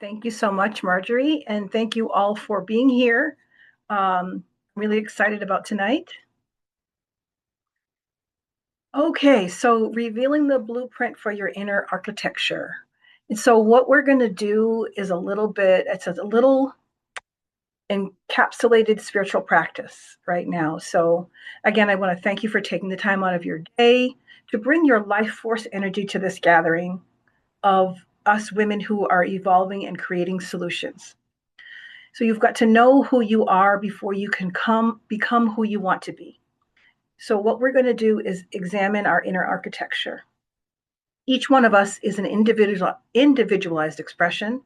Thank you so much, Marjorie, and thank you all for being here. Really excited about tonight. Okay, so revealing the blueprint for your inner architecture. And so what we're going to do is it's a little encapsulated spiritual practice right now. So again, I want to thank you for taking the time out of your day to bring your life force energy to this gathering of us women who are evolving and creating solutions. So you've got to know who you are before you can become who you want to be. So what we're going to do is examine our inner architecture. Each one of us is an individualized expression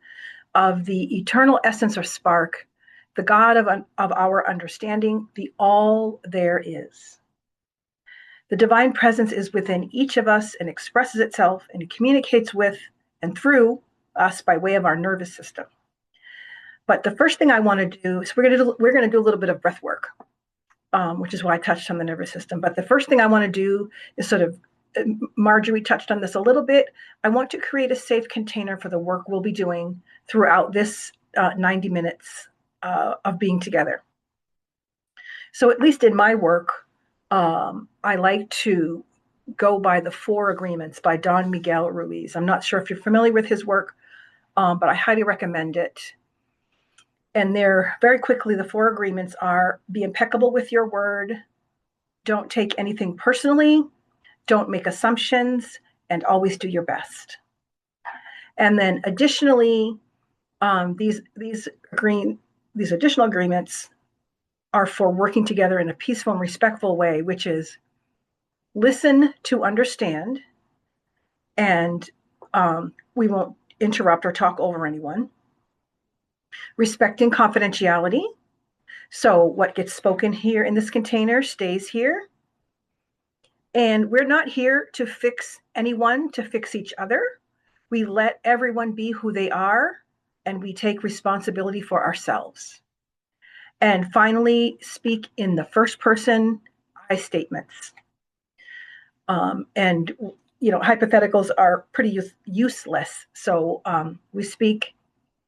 of the eternal essence or spark, the God of our understanding, the all there is. The divine presence is within each of us and expresses itself and communicates with and through us by way of our nervous system. But the first thing I want to do is we're going to do a little bit of breath work, which is why I touched on the nervous system. But the first thing I want to do is Marjorie touched on this a little bit. I want to create a safe container for the work we'll be doing throughout this 90 minutes of being together. So at least in my work, I like to go by the 4 agreements by Don Miguel Ruiz. I'm not sure if you're familiar with his work, but I highly recommend it. And they're very quickly, the 4 agreements are: be impeccable with your word, don't take anything personally, don't make assumptions, and always do your best. And then additionally, these additional agreements are for working together in a peaceful and respectful way, which is listen to understand, and we won't interrupt or talk over anyone. Respecting confidentiality. So what gets spoken here in this container stays here. And we're not here to fix anyone, to fix each other. We let everyone be who they are, and we take responsibility for ourselves. And finally, speak in the first person, I statements. And hypotheticals are pretty useless. So we speak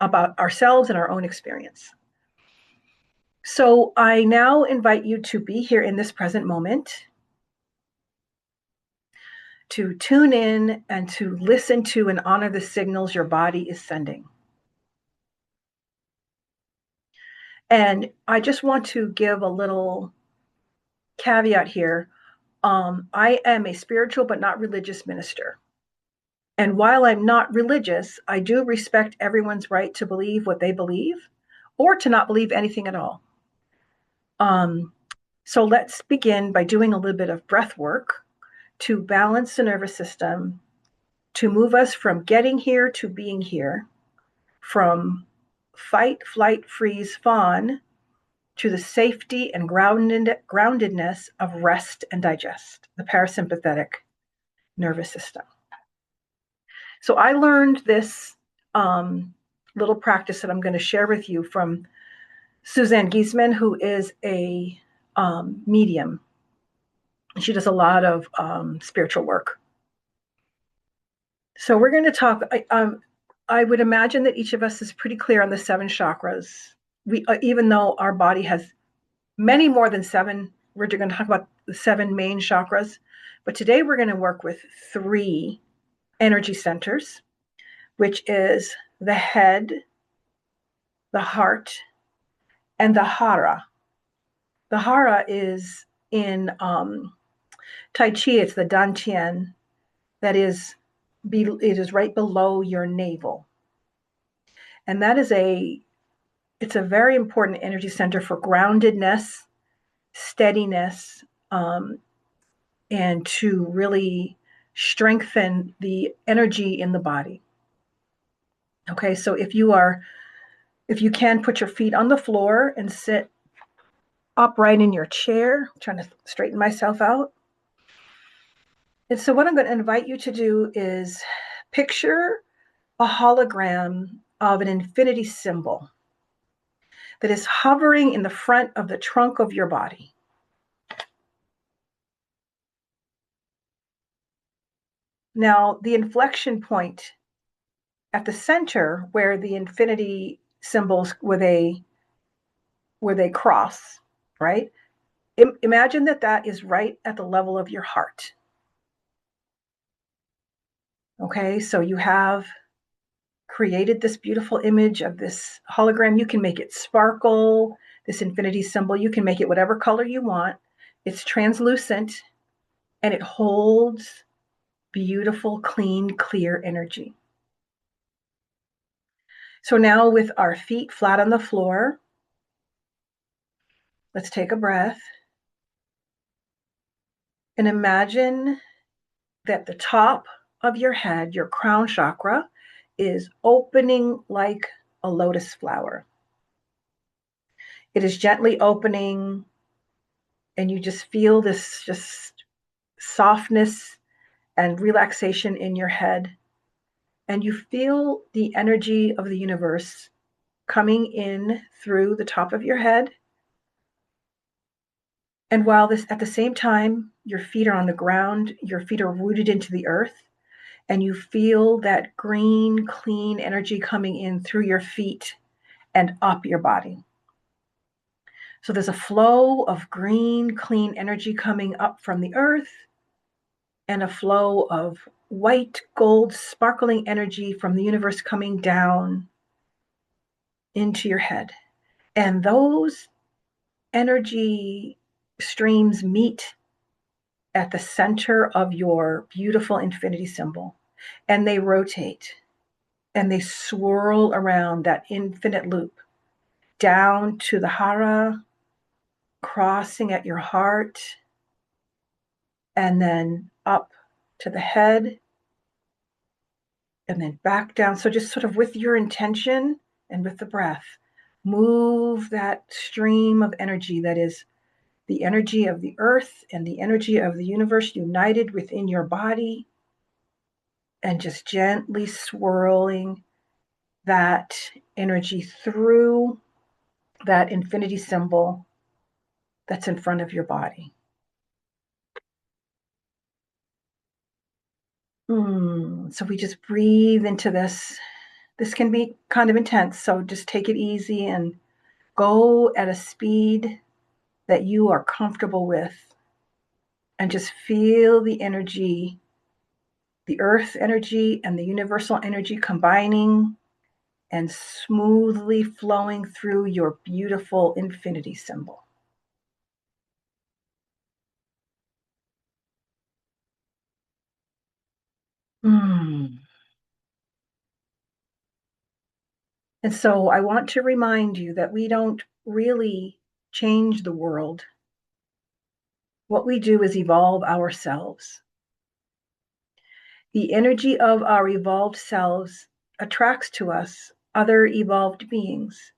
about ourselves and our own experience. So I now invite you to be here in this present moment, to tune in and to listen to and honor the signals your body is sending. And I just want to give a little caveat here. I am a spiritual but not religious minister. And while I'm not religious, I do respect everyone's right to believe what they believe or to not believe anything at all. So let's begin by doing a little bit of breath work to balance the nervous system, to move us from getting here to being here, from fight, flight, freeze, fawn, to the safety and groundedness of rest and digest, the parasympathetic nervous system. So I learned this little practice that I'm going to share with you from Suzanne Giesman, who is a medium. She does a lot of spiritual work. So we're going to talk. I would imagine that each of us is pretty clear on the 7 chakras. Even though our body has many more than 7, we're going to talk about the 7 main chakras. But today we're going to work with 3 energy centers, which is the head, the heart, and the hara. The hara is in Tai Chi, it's the dantian that it is right below your navel. And that is it's a very important energy center for groundedness, steadiness, and to really strengthen the energy in the body. Okay, so if you can, put your feet on the floor and sit upright in your chair. I'm trying to straighten myself out. And so what I'm going to invite you to do is picture a hologram of an infinity symbol that is hovering in the front of the trunk of your body. Now, the inflection point at the center where the infinity symbols where they cross, right? Imagine that that is right at the level of your heart. Okay, so you have created this beautiful image of this hologram. You can make it sparkle, this infinity symbol. You can make it whatever color you want. It's translucent and it holds beautiful, clean, clear energy. So now, with our feet flat on the floor, let's take a breath and imagine that the top of your head, your crown chakra, is opening like a lotus flower. It is gently opening, and you just feel this just softness and relaxation in your head. And you feel the energy of the universe coming in through the top of your head. And while this, at the same time, your feet are on the ground, your feet are rooted into the earth, and you feel that green, clean energy coming in through your feet and up your body. So there's a flow of green, clean energy coming up from the earth and a flow of white, gold, sparkling energy from the universe coming down into your head. And those energy streams meet at the center of your beautiful infinity symbol, and they rotate and they swirl around that infinite loop down to the hara, crossing at your heart, and then up to the head, and then back down. So just sort of with your intention and with the breath, move that stream of energy that is the energy of the earth and the energy of the universe united within your body, and just gently swirling that energy through that infinity symbol that's in front of your body. So we just breathe into this. This can be kind of intense, so just take it easy and go at a speed that you are comfortable with, and just feel the energy, the earth energy and the universal energy combining and smoothly flowing through your beautiful infinity symbol. Mm. And so I want to remind you that we don't really change the world. What we do is evolve ourselves. The energy of our evolved selves attracts to us other evolved beings.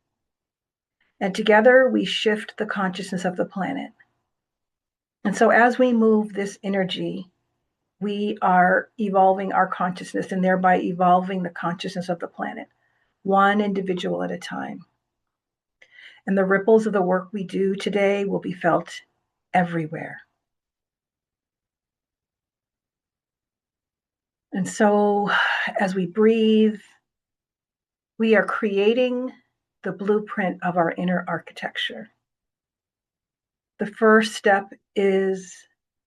And together we shift the consciousness of the planet. And so as we move this energy, we are evolving our consciousness and thereby evolving the consciousness of the planet, one individual at a time. And the ripples of the work we do today will be felt everywhere. And so as we breathe, we are creating the blueprint of our inner architecture. The first step is,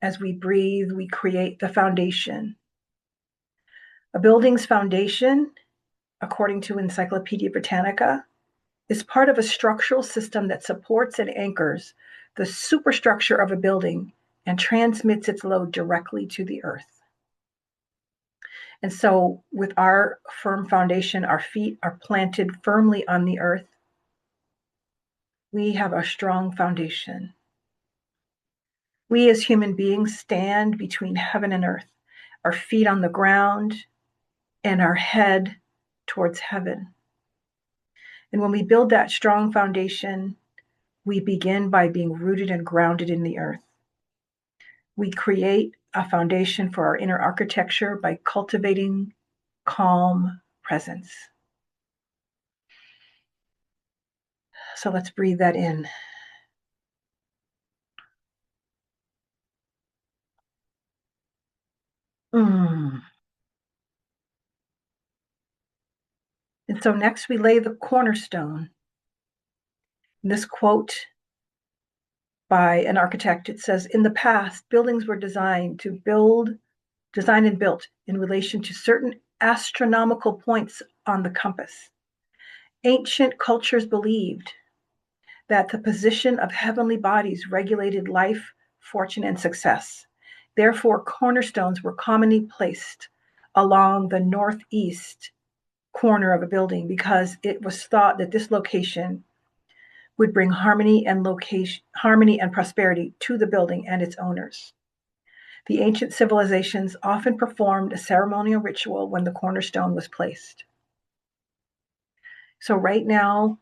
as we breathe, we create the foundation. A building's foundation, according to Encyclopedia Britannica, is part of a structural system that supports and anchors the superstructure of a building and transmits its load directly to the earth. And so, with our firm foundation, our feet are planted firmly on the earth. We have a strong foundation. We as human beings stand between heaven and earth, our feet on the ground and our head towards heaven. And when we build that strong foundation, we begin by being rooted and grounded in the earth. We create a foundation for our inner architecture by cultivating calm presence. So let's breathe that in. Mm. So next we lay the cornerstone. This quote by an architect, it says, in the past, buildings were designed and built in relation to certain astronomical points on the compass. Ancient cultures believed that the position of heavenly bodies regulated life, fortune, and success. Therefore, cornerstones were commonly placed along the northeast corner of a building because it was thought that this location would bring harmony and prosperity to the building and its owners. The ancient civilizations often performed a ceremonial ritual when the cornerstone was placed. So right now,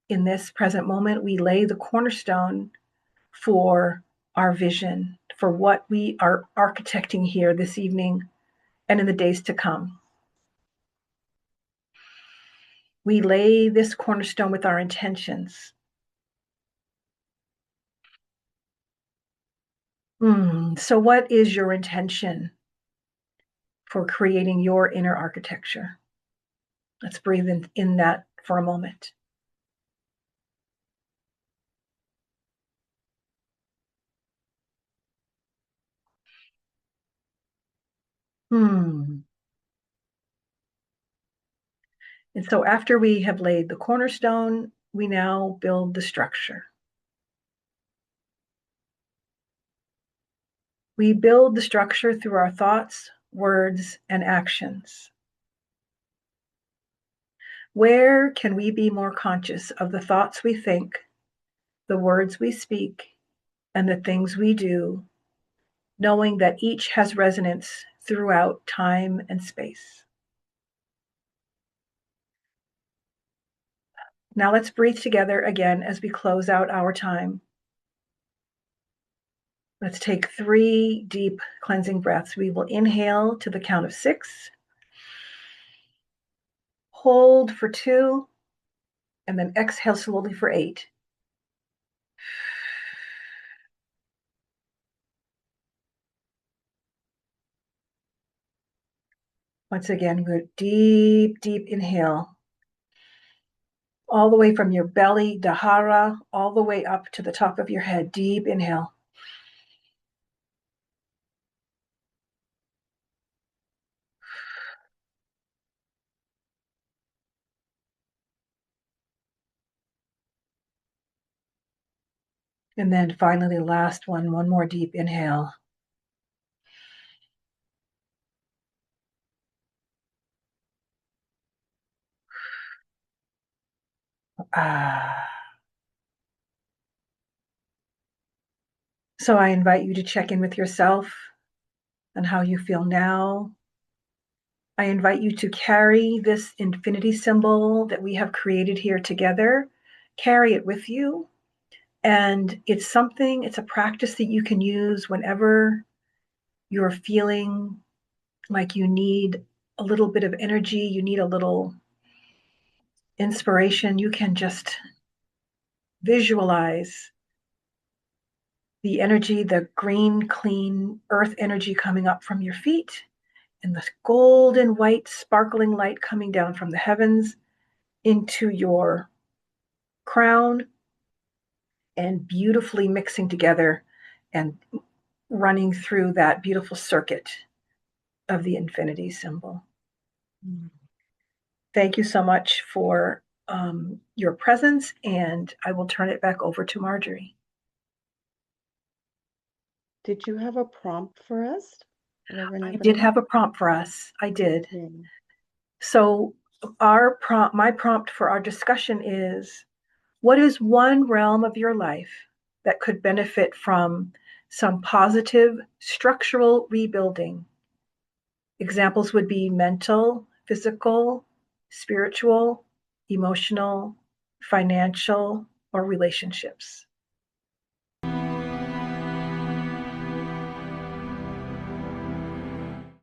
in this present moment, we lay the cornerstone for our vision, for what we are architecting here this evening and in the days to come. We lay this cornerstone with our intentions. So what is your intention for creating your inner architecture? Let's breathe in that for a moment. And so after we have laid the cornerstone, we now build the structure. We build the structure through our thoughts, words, and actions. Where can we be more conscious of the thoughts we think, the words we speak, and the things we do, knowing that each has resonance throughout time and space? Now let's breathe together again as we close out our time. Let's take 3 deep cleansing breaths. We will inhale to the count of 6, hold for 2, and then exhale slowly for 8. Once again, good deep, deep inhale. All the way from your belly, Dahara, all the way up to the top of your head. Deep inhale. And then finally, last one more deep inhale. So I invite you to check in with yourself and how you feel now. I invite you to carry this infinity symbol that we have created here together. Carry it with you. And it's a practice that you can use whenever you're feeling like you need a little bit of energy, you need a little inspiration. You can just visualize the energy, the green, clean earth energy coming up from your feet, and the golden white sparkling light coming down from the heavens into your crown and beautifully mixing together and running through that beautiful circuit of the infinity symbol. Thank you so much for your presence, and I will turn it back over to Marjorie. Did you have a prompt for us, Reverend Evelyn? I did have a prompt for us. I did. Yeah. So my prompt for our discussion is, what is one realm of your life that could benefit from some positive structural rebuilding? Examples would be mental, physical, spiritual, emotional, financial, or relationships.